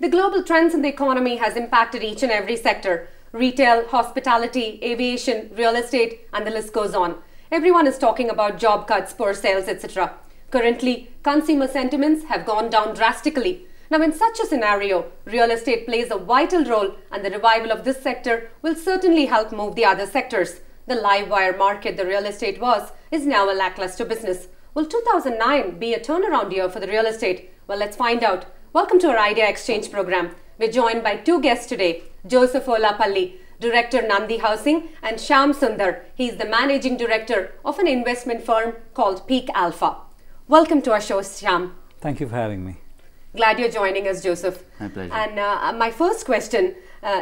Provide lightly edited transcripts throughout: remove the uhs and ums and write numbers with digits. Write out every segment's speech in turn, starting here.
The global trends in the economy has impacted each and every sector. Retail, hospitality, aviation, real estate, and the list goes on. Everyone is talking about job cuts, poor sales, etc. Currently, consumer sentiments have gone down drastically. Now, in such a scenario, real estate plays a vital role, and the revival of this sector will certainly help move the other sectors. The live wire market the real estate was is now a lackluster business. Will 2009 be a turnaround year for the real estate? Well, let's find out. Welcome to our Idea Exchange program. We're joined by two guests today, Joseph Olapally, Director Nandi Housing, and Shyam Sunder. He's the Managing Director of an investment firm called Peak Alpha. Welcome to our show, Shyam. Thank you for having me. Glad you're joining us, Joseph. My pleasure. And my first question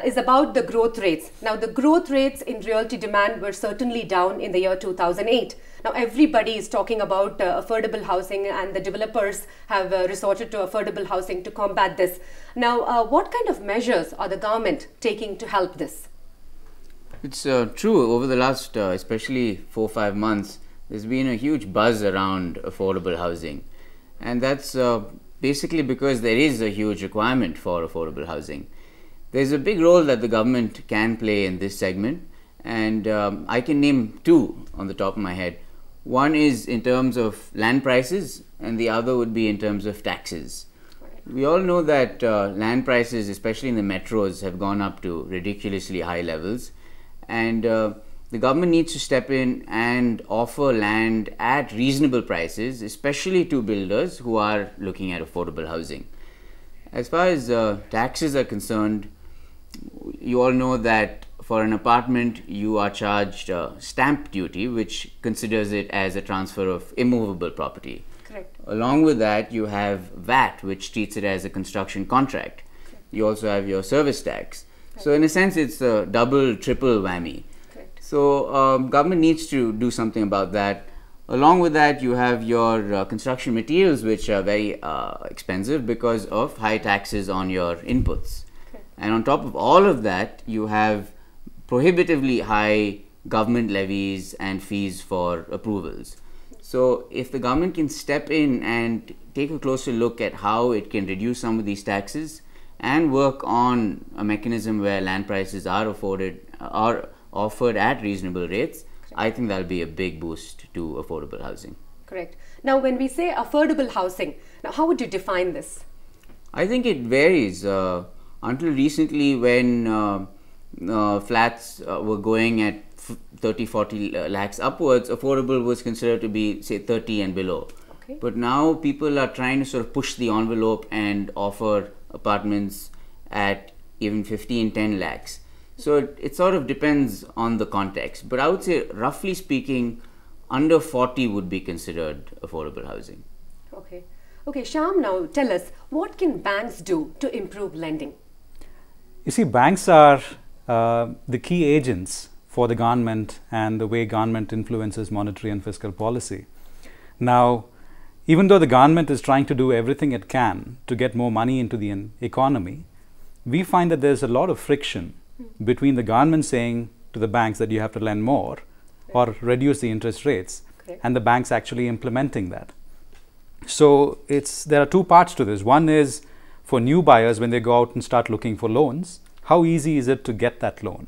is about the growth rates. Now, the growth rates in realty demand were certainly down in the year 2008. Now, everybody is talking about affordable housing, and the developers have resorted to affordable housing to combat this. Now, what kind of measures are the government taking to help this? It's true. Over the last, especially 4 or 5 months, there's been a huge buzz around affordable housing. And that's basically because there is a huge requirement for affordable housing. There's a big role that the government can play in this segment, and I can name two on the top of my head. One is in terms of land prices, and the other would be in terms of taxes. We all know that land prices, especially in the metros, have gone up to ridiculously high levels, and the government needs to step in and offer land at reasonable prices, especially to builders who are looking at affordable housing. As far as taxes are concerned, you all know that for an apartment you are charged stamp duty, which considers it as a transfer of immovable property. Correct. Along with that, you have VAT, which treats it as a construction contract. Correct. You also have your service tax. Correct. So in a sense, it's a double, triple whammy. Correct. So government needs to do something about that. Along with that, you have your construction materials, which are very expensive because of high taxes on your inputs. Okay. And on top of all of that, you have prohibitively high government levies and fees for approvals. So if the government can step in and take a closer look at how it can reduce some of these taxes and work on a mechanism where land prices are offered at reasonable rates, I think that'll be a big boost to affordable housing. Correct. Now, when we say affordable housing, now how would you define this? I think it varies. Until recently, when flats were going at 30-40 lakhs upwards, affordable was considered to be, say, 30 and below. Okay. But now people are trying to sort of push the envelope and offer apartments at even 15-10 lakhs. So it sort of depends on the context. But I would say, roughly speaking, under 40 would be considered affordable housing. Okay. Okay, Shyam, now tell us, what can banks do to improve lending? You see, banks are the key agents for the government and the way government influences monetary and fiscal policy. Now, even though the government is trying to do everything it can to get more money into the economy, we find that there's a lot of friction between the government saying to the banks that you have to lend more or reduce the interest rates, and the banks actually implementing that. So there are two parts to this. One is for new buyers, when they go out and start looking for loans, how easy is it to get that loan?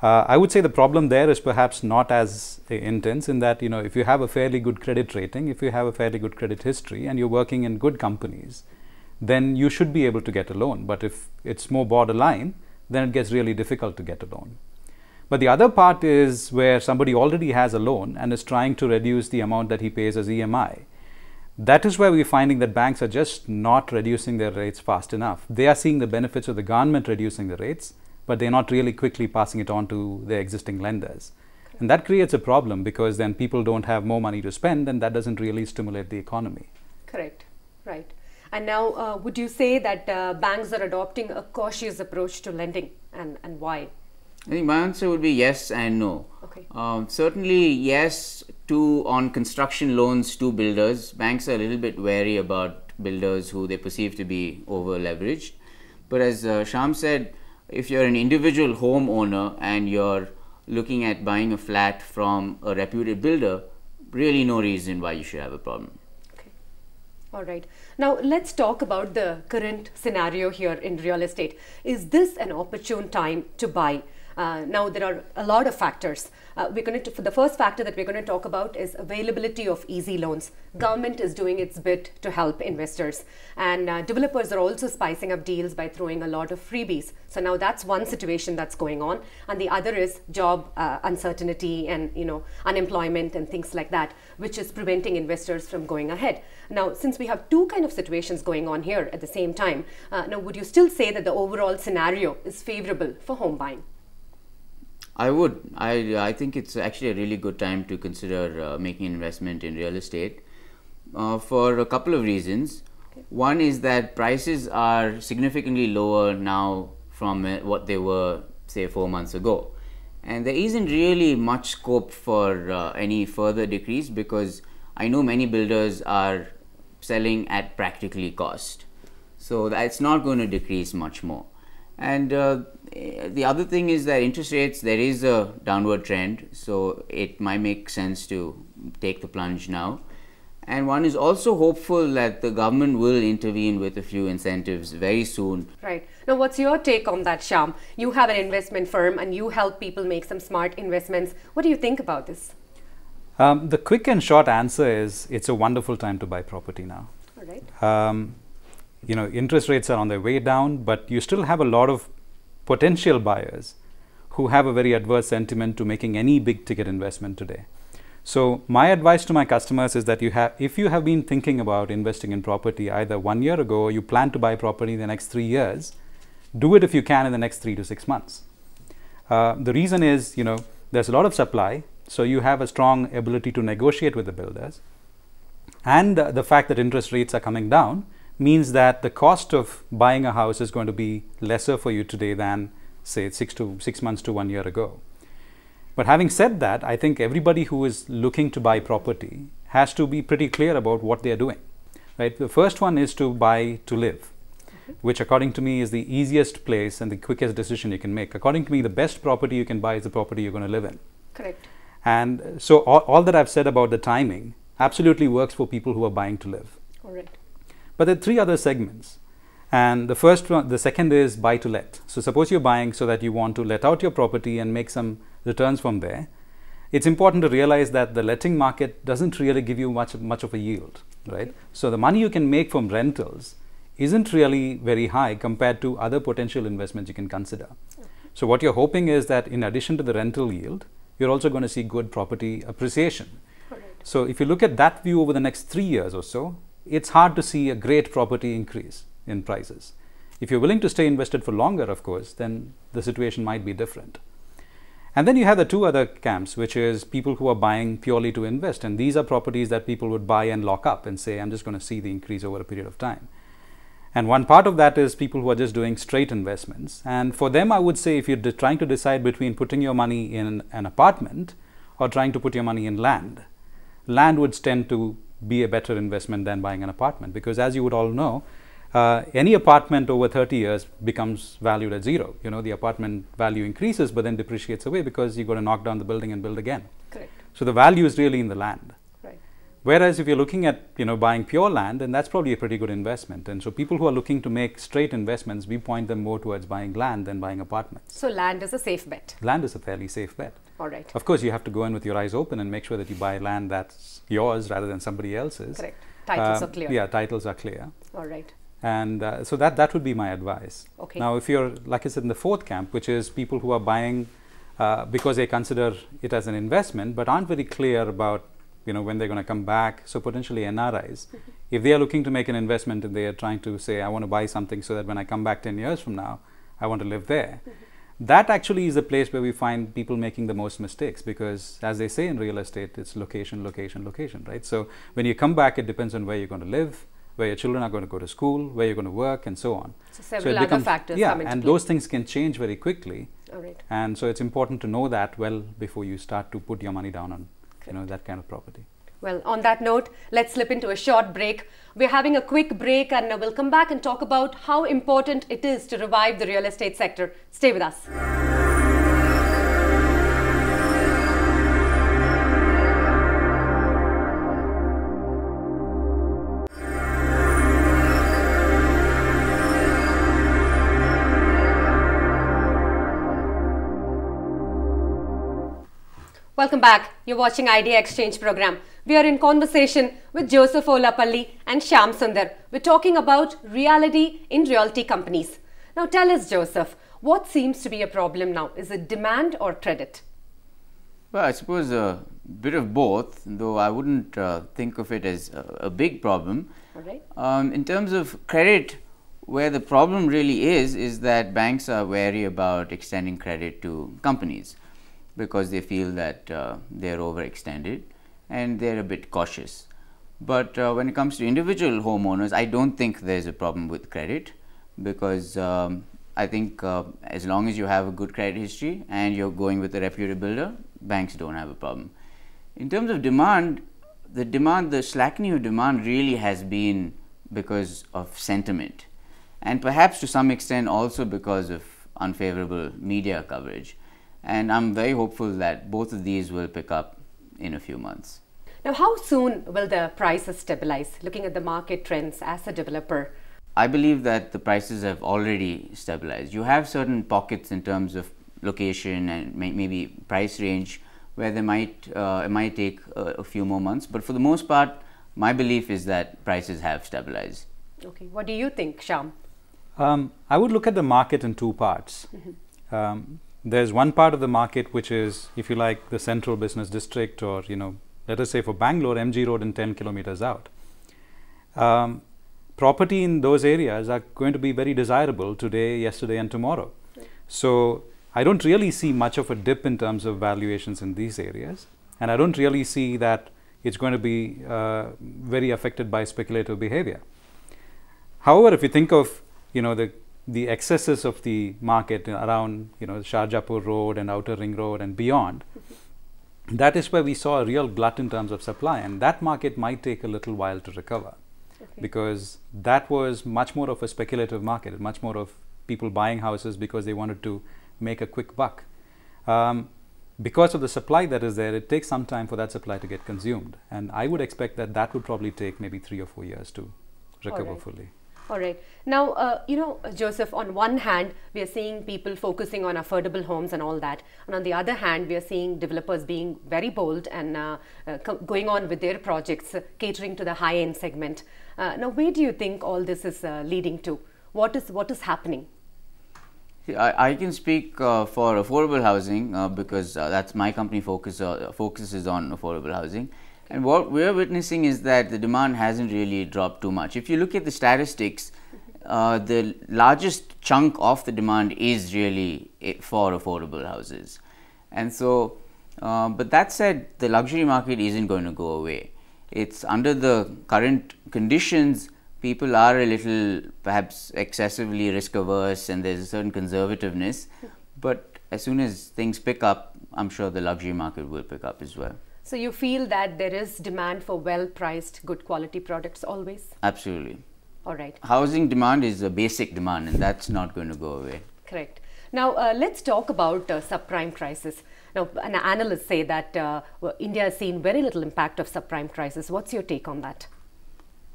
I would say the problem there is perhaps not as intense, in that, if you have a fairly good credit rating, if you have a fairly good credit history, and you're working in good companies, then you should be able to get a loan. But if it's more borderline, then it gets really difficult to get a loan. But the other part is where somebody already has a loan and is trying to reduce the amount that he pays as EMI. That is where we're finding that banks are just not reducing their rates fast enough. They are seeing the benefits of the government reducing the rates, but they're not really quickly passing it on to their existing lenders. And that creates a problem, because then people don't have more money to spend, and that doesn't really stimulate the economy. Correct. Right. And now, would you say that banks are adopting a cautious approach to lending, and why? I think my answer would be yes and no. Okay. Certainly yes on construction loans to builders. Banks are a little bit wary about builders who they perceive to be over leveraged. But as Shyam said, if you're an individual homeowner and you're looking at buying a flat from a reputed builder, really no reason why you should have a problem. Okay. All right. Now let's talk about the current scenario here in real estate. Is this an opportune time to buy? Now there are a lot of factors. The first factor that we're going to talk about is availability of easy loans. Government is doing its bit to help investors, and developers are also spicing up deals by throwing a lot of freebies. So now that's one situation that's going on, and the other is job uncertainty and unemployment and things like that, which is preventing investors from going ahead. Now, since we have two kind of situations going on here at the same time, now would you still say that the overall scenario is favorable for home buying? I would. I think it's actually a really good time to consider making an investment in real estate for a couple of reasons. Okay. One is that prices are significantly lower now from what they were, say, 4 months ago. And there isn't really much scope for any further decrease, because I know many builders are selling at practically cost. So that's not going to decrease much more. And the other thing is that interest rates, there is a downward trend, so it might make sense to take the plunge now. And one is also hopeful that the government will intervene with a few incentives very soon. Right. Now, what's your take on that, Shyam? You have an investment firm and you help people make some smart investments. What do you think about this? The quick and short answer is it's a wonderful time to buy property now. All right. Interest rates are on their way down, but you still have a lot of potential buyers who have a very adverse sentiment to making any big ticket investment today. So my advice to my customers is that if you have been thinking about investing in property either 1 year ago, or you plan to buy property in the next 3 years, do it if you can in the next 3 to 6 months. The reason is, there's a lot of supply, so you have a strong ability to negotiate with the builders. And the fact that interest rates are coming down means that the cost of buying a house is going to be lesser for you today than, say, 6 months to 1 year ago. But having said that, I think everybody who is looking to buy property has to be pretty clear about what they are doing. Right? The first one is to buy to live, which according to me is the easiest place and the quickest decision you can make. According to me, the best property you can buy is the property you're going to live in. Correct. And so all that I've said about the timing absolutely works for people who are buying to live. All right. But there are 3 other segments. And the second is buy to let. So suppose you're buying so that you want to let out your property and make some returns from there. It's important to realize that the letting market doesn't really give you much of a yield, right? So the money you can make from rentals isn't really very high compared to other potential investments you can consider. So what you're hoping is that in addition to the rental yield, you're also going to see good property appreciation. Correct. So if you look at that view over the next 3 years or so, it's hard to see a great property increase in prices. If you're willing to stay invested for longer, of course, then the situation might be different. And then you have the 2 other camps, which is people who are buying purely to invest. And these are properties that people would buy and lock up and say, I'm just going to see the increase over a period of time. And one part of that is people who are just doing straight investments. And for them, I would say if you're trying to decide between putting your money in an apartment or trying to put your money in land, land would tend to be a better investment than buying an apartment, because as you would all know, any apartment over 30 years becomes valued at zero. The apartment value increases but then depreciates away because you've got to knock down the building and build again. Correct. So the value is really in the land. Right. Whereas if you're looking at buying pure land, then that's probably a pretty good investment. And so people who are looking to make straight investments, we point them more towards buying land than buying apartments. So land is a safe bet. Land is a fairly safe bet. All right. Of course, you have to go in with your eyes open and make sure that you buy land that's yours rather than somebody else's. Correct. Titles are clear. Yeah, titles are clear. All right. And so that would be my advice. Okay. Now, if you're, like I said, in the 4th camp, which is people who are buying because they consider it as an investment, but aren't very clear about when they're going to come back. So potentially NRIs, if they are looking to make an investment and they are trying to say, I want to buy something so that when I come back 10 years from now, I want to live there. That actually is the place where we find people making the most mistakes, because as they say in real estate, it's location, location, location, right? So when you come back, it depends on where you're going to live, where your children are going to go to school, where you're going to work, and so on. So several other factors come into and play. those things can change very quickly. All right. And so it's important to know that well before you start to put your money down on that kind of property. Well, on that note, let's slip into a short break. We're having a quick break and we'll come back and talk about how important it is to revive the real estate sector. Stay with us. Welcome back. You're watching Idea Exchange program. We are in conversation with Joseph Olapally and Shyam Sunder. We're talking about reality in realty companies. Now tell us, Joseph, what seems to be a problem now? Is it demand or credit? Well, I suppose a bit of both, though I wouldn't think of it as a big problem. All right. In terms of credit, where the problem really is that banks are wary about extending credit to companies because they feel that they're overextended and they're a bit cautious. But when it comes to individual homeowners, I don't think there's a problem with credit because I think as long as you have a good credit history and you're going with a reputed builder, banks don't have a problem. In terms of demand, the slackening of demand really has been because of sentiment and perhaps to some extent also because of unfavorable media coverage. And I'm very hopeful that both of these will pick up in a few months. Now, how soon will the prices stabilize? Looking at the market trends as a developer. I believe that the prices have already stabilized. You have certain pockets in terms of location and maybe price range where it might take a few more months. But for the most part, my belief is that prices have stabilized. Okay. What do you think, Shyam? I would look at the market in two parts. There's one part of the market which is, if you like, the central business district, or let us say for Bangalore, MG Road and 10 kilometers out. Property in those areas are going to be very desirable today, yesterday and tomorrow. Right. So I don't really see much of a dip in terms of valuations in these areas, and I don't really see that it's going to be very affected by speculative behavior. However, if you think of the excesses of the market around Shahjapur Road and Outer Ring Road and beyond, that is where we saw a real glut in terms of supply, and that market might take a little while to recover. Okay. Because that was much more of a speculative market, much more of people buying houses because they wanted to make a quick buck. Because of the supply that is there, it takes some time for that supply to get consumed, and I would expect that would probably take maybe 3 or 4 years to recover fully. All right. Now, Joseph, on one hand, we are seeing people focusing on affordable homes and all that. And on the other hand, we are seeing developers being very bold and going on with their projects, catering to the high-end segment. Now, where do you think all this is leading to? What is happening? I can speak for affordable housing because that's my company focuses on affordable housing. And what we're witnessing is that the demand hasn't really dropped too much. If you look at the statistics, the largest chunk of the demand is really for affordable houses. And so, but that said, the luxury market isn't going to go away. It's under the current conditions, people are a little perhaps excessively risk averse and there's a certain conservativeness. But as soon as things pick up, I'm sure the luxury market will pick up as well. So you feel that there is demand for well-priced, good quality products always? Absolutely. All right. Housing demand is a basic demand and that's not going to go away. Correct. Now, let's talk about subprime crisis. Now, analysts say that India has seen very little impact of subprime crisis. What's your take on that?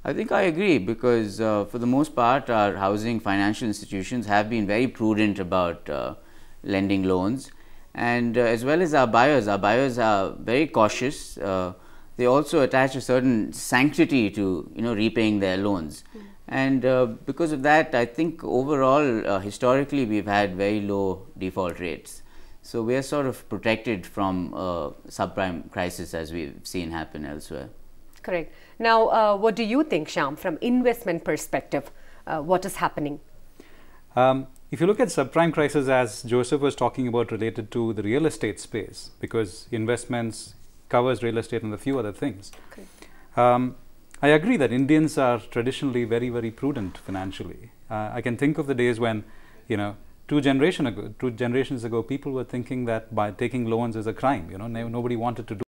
I think I agree because for the most part, our housing financial institutions have been very prudent about lending loans. And as well as our buyers are very cautious. They also attach a certain sanctity to repaying their loans. And because of that, I think overall historically we've had very low default rates. So we are sort of protected from subprime crisis as we've seen happen elsewhere. Correct. Now, what do you think, Shyam, from investment perspective, what is happening? If you look at subprime crisis, as Joseph was talking about, related to the real estate space, because investments covers real estate and a few other things. Okay. I agree that Indians are traditionally very, very prudent financially. I can think of the days when, 2 generations ago, people were thinking that by taking loans is a crime. Nobody wanted to do